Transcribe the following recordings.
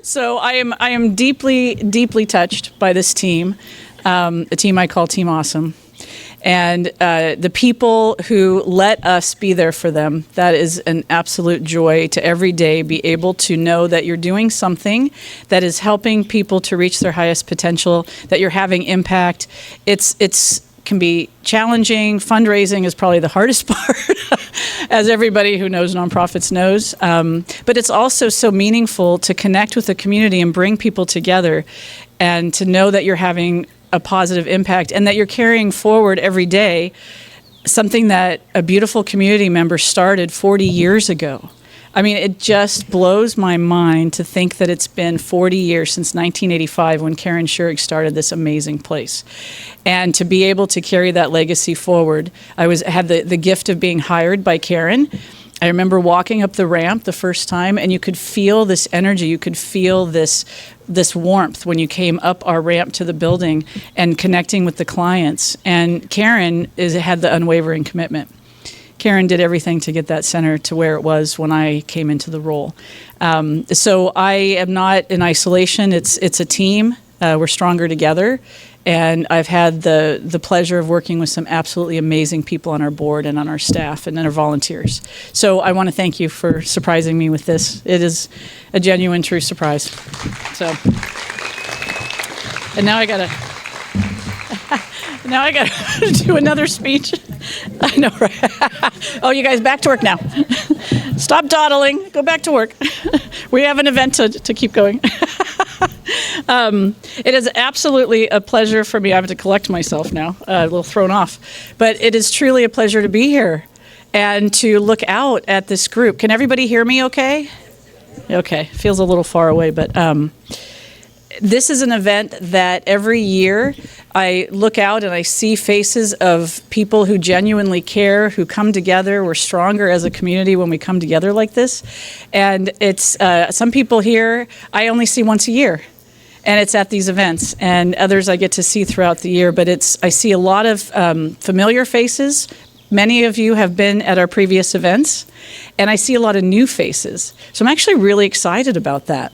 So I am deeply, deeply touched by this team, a team I call Team Awesome. And the people who let us be there for them, that is an absolute joy to every day be able to know that you're doing something that is helping people to reach their highest potential, that you're having impact. It's can be challenging. Fundraising is probably the hardest part, as everybody who knows nonprofits knows. But it's also so meaningful to connect with the community and bring people together, and to know that you're having a positive impact and that you're carrying forward every day something that a beautiful community member started 40 years ago. I mean, it just blows my mind to think that it's been 40 years since 1985 when Karen Schurig started this amazing place. And to be able to carry that legacy forward, had the gift of being hired by Karen. I remember walking up the ramp the first time, and you could feel this energy, you could feel this warmth when you came up our ramp to the building and connecting with the clients. And Karen had the unwavering commitment. Karen did everything to get that center to where it was when I came into the role. So I am not in isolation. It's a team. We're stronger together. And I've had the pleasure of working with some absolutely amazing people on our board and on our staff and on our volunteers. So I want to thank you for surprising me with this. It is a genuine, true surprise. So, and now I gotta do another speech. I know, right? Oh, you guys, back to work now. Stop dawdling. Go back to work. We have an event to keep going. It is absolutely a pleasure for me. I have to collect myself now, a little thrown off. But it is truly a pleasure to be here and to look out at this group. Can everybody hear me okay? Okay, feels a little far away, but this is an event that every year I look out and I see faces of people who genuinely care, who come together. We're stronger as a community when we come together like this. And it's some people here I only see once a year. And it's at these events, and others I get to see throughout the year. But I see a lot of familiar faces. Many of you have been at our previous events, and I see a lot of new faces. So I'm actually really excited about that,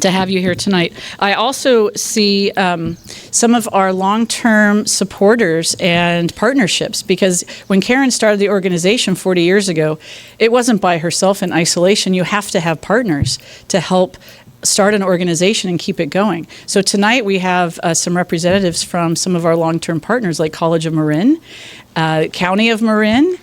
to have you here tonight. I also see some of our long-term supporters and partnerships, because when Karen started the organization 40 years ago, it wasn't by herself in isolation. You have to have partners to help start an organization and keep it going. So tonight we have some representatives from some of our long-term partners, like College of Marin, County of Marin.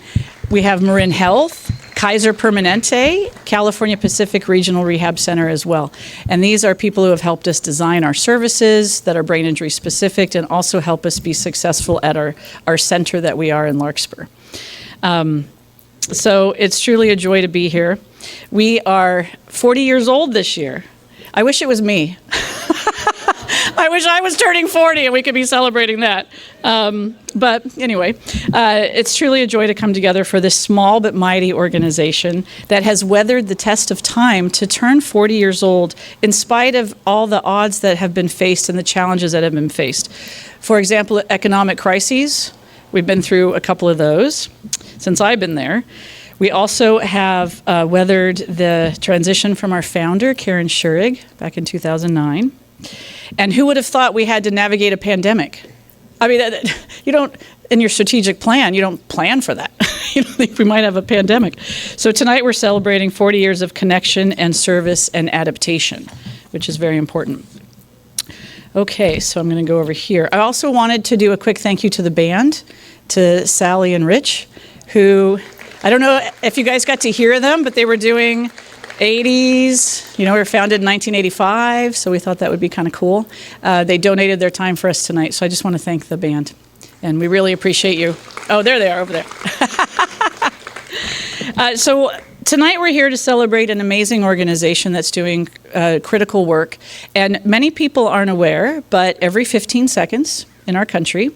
We have Marin Health, Kaiser Permanente, California Pacific Regional Rehab Center as well. And these are people who have helped us design our services that are brain injury specific, and also help us be successful at our center that we are in Larkspur. So it's truly a joy to be here. We are 40 years old this year. I wish it was me. I wish I was turning 40 and we could be celebrating that. But anyway, it's truly a joy to come together for this small but mighty organization that has weathered the test of time to turn 40 years old in spite of all the odds that have been faced and the challenges that have been faced. For example, economic crises. We've been through a couple of those since I've been there. We also have weathered the transition from our founder, Karen Schurig, back in 2009. And who would have thought we had to navigate a pandemic? I mean, you don't, in your strategic plan, you don't plan for that. You don't think we might have a pandemic. So tonight we're celebrating 40 years of connection and service and adaptation, which is very important. Okay, so I'm going to go over here. I also wanted to do a quick thank you to the band, to Sally and Rich, who, I don't know if you guys got to hear them, but they were doing 80s. You know, we were founded in 1985, so we thought that would be kind of cool. They donated their time for us tonight, so I just want to thank the band. And we really appreciate you. Oh, there they are over there. So tonight we're here to celebrate an amazing organization that's doing critical work. And many people aren't aware, but every 15 seconds in our country,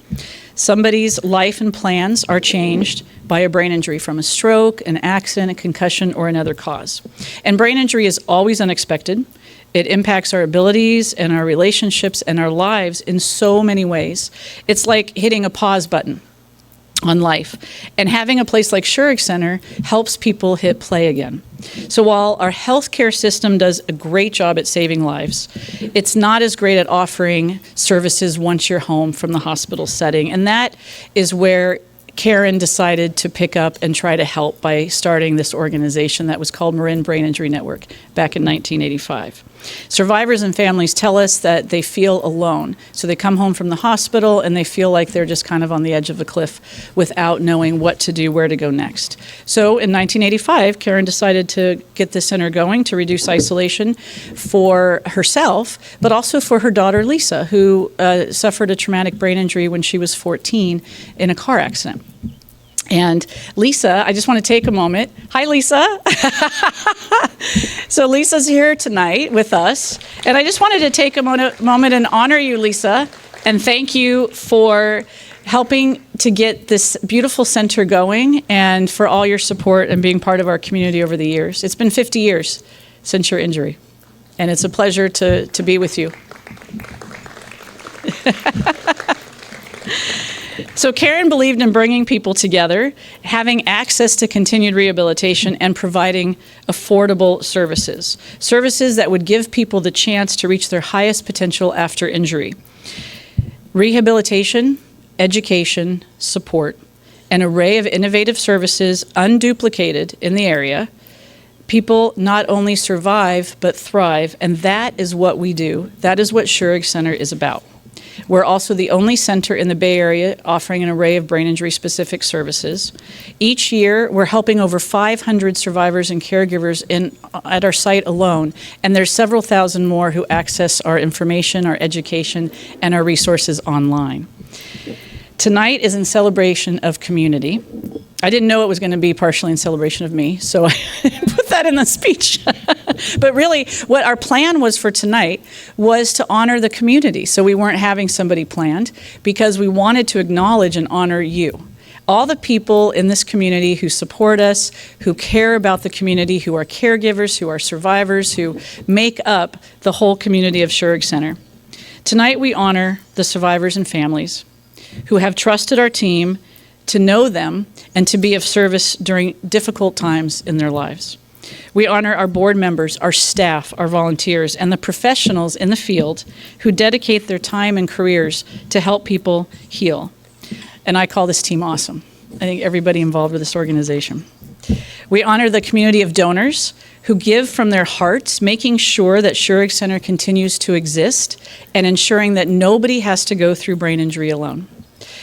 somebody's life and plans are changed by a brain injury from a stroke, an accident, a concussion, or another cause. And brain injury is always unexpected. It impacts our abilities and our relationships and our lives in so many ways. It's like hitting a pause button. on life. And having a place like Schurig Center helps people hit play again. So while our healthcare system does a great job at saving lives, it's not as great at offering services once you're home from the hospital setting. And that is where Karen decided to pick up and try to help by starting this organization that was called Marin Brain Injury Network back in 1985. Survivors and families tell us that they feel alone. So they come home from the hospital and they feel like they're just kind of on the edge of a cliff without knowing what to do, where to go next. So in 1985, Karen decided to get this center going to reduce isolation for herself, but also for her daughter Lisa, who suffered a traumatic brain injury when she was 14 in a car accident. And Lisa, I just want to take a moment. Hi, Lisa. So Lisa's here tonight with us. And I just wanted to take a moment and honor you, Lisa, and thank you for helping to get this beautiful center going and for all your support and being part of our community over the years. It's been 50 years since your injury, and it's a pleasure to be with you. So Karen believed in bringing people together, having access to continued rehabilitation, and providing affordable services. Services that would give people the chance to reach their highest potential after injury. Rehabilitation, education, support, an array of innovative services unduplicated in the area. People not only survive, but thrive, and that is what we do. That is what Schurig Center is about. We're also the only center in the Bay Area offering an array of brain injury-specific services. Each year, we're helping over 500 survivors and caregivers at our site alone, and there's several thousand more who access our information, our education, and our resources online. Tonight is in celebration of community. I didn't know it was going to be partially in celebration of me, so I put that in the speech. But really, what our plan was for tonight was to honor the community. So we weren't having somebody planned because we wanted to acknowledge and honor you. All the people in this community who support us, who care about the community, who are caregivers, who are survivors, who make up the whole community of Schurig Center. Tonight we honor the survivors and families who have trusted our team to know them and to be of service during difficult times in their lives. We honor our board members, our staff, our volunteers, and the professionals in the field who dedicate their time and careers to help people heal. And I call this team awesome. I think everybody involved with this organization. We honor the community of donors who give from their hearts, making sure that Schurig Center continues to exist and ensuring that nobody has to go through brain injury alone.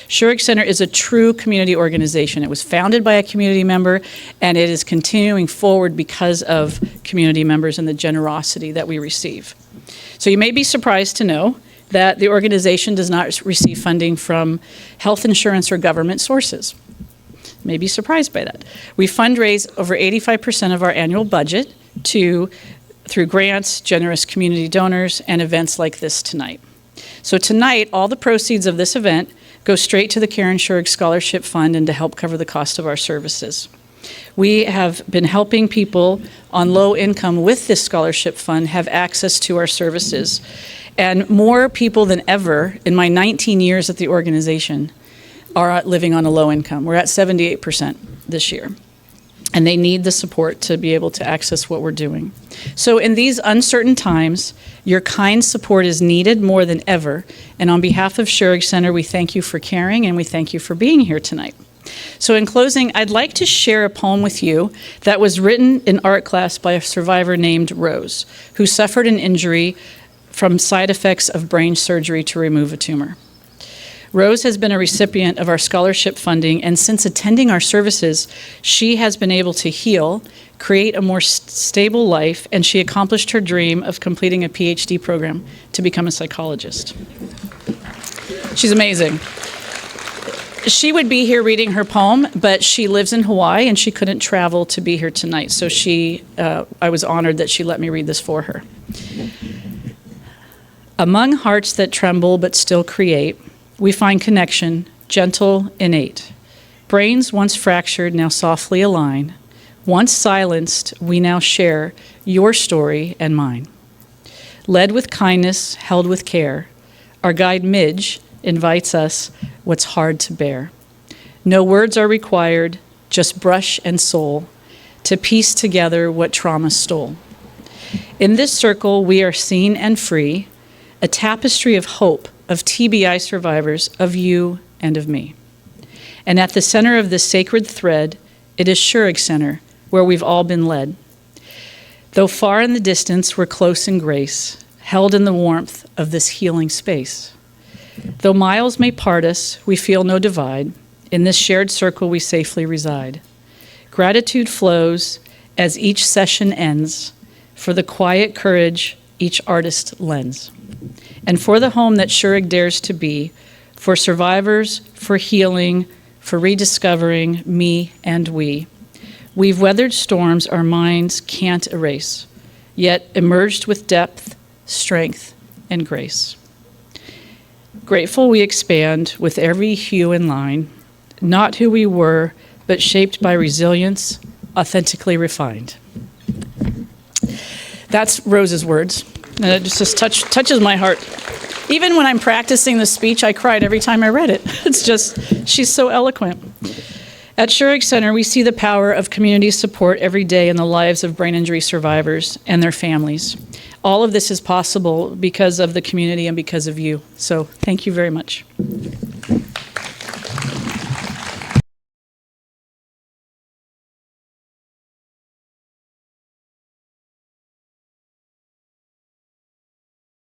Schurig Center is a true community organization. It was founded by a community member, and it is continuing forward because of community members and the generosity that we receive. So you may be surprised to know that the organization does not receive funding from health insurance or government sources. You may be surprised by that. We fundraise over 85% of our annual budget through grants, generous community donors, and events like this tonight. So tonight, all the proceeds of this event go straight to the Karen Schurig Scholarship Fund and to help cover the cost of our services. We have been helping people on low income with this scholarship fund have access to our services. And more people than ever in my 19 years at the organization are living on a low income. We're at 78% this year. And they need the support to be able to access what we're doing. So in these uncertain times, your kind support is needed more than ever. And on behalf of Schurig Center, we thank you for caring and we thank you for being here tonight. So in closing, I'd like to share a poem with you that was written in art class by a survivor named Rose, who suffered an injury from side effects of brain surgery to remove a tumor. Rose has been a recipient of our scholarship funding, and since attending our services, she has been able to heal, create a more stable life, and she accomplished her dream of completing a PhD program to become a psychologist. She's amazing. She would be here reading her poem, but she lives in Hawaii and she couldn't travel to be here tonight, so I was honored that she let me read this for her. Among hearts that tremble but still create, we find connection, gentle, innate. Brains once fractured now softly align. Once silenced, we now share your story and mine. Led with kindness, held with care, our guide Midge invites us what's hard to bear. No words are required, just brush and soul, to piece together what trauma stole. In this circle, we are seen and free, a tapestry of hope, of TBI survivors, of you and of me. And at the center of this sacred thread, it is Schurig Center, where we've all been led. Though far in the distance, we're close in grace, held in the warmth of this healing space. Though miles may part us, we feel no divide. In this shared circle, we safely reside. Gratitude flows as each session ends for the quiet courage each artist lends, and for the home that Schurig dares to be, for survivors, for healing, for rediscovering me and we. We've weathered storms our minds can't erase, yet emerged with depth, strength, and grace. Grateful we expand with every hue and line, not who we were, but shaped by resilience, authentically refined. That's Rose's words, and it just touches my heart. Even when I'm practicing the speech, I cried every time I read it. It's just, she's so eloquent. At Schurig Center, we see the power of community support every day in the lives of brain injury survivors and their families. All of this is possible because of the community and because of you. So thank you very much.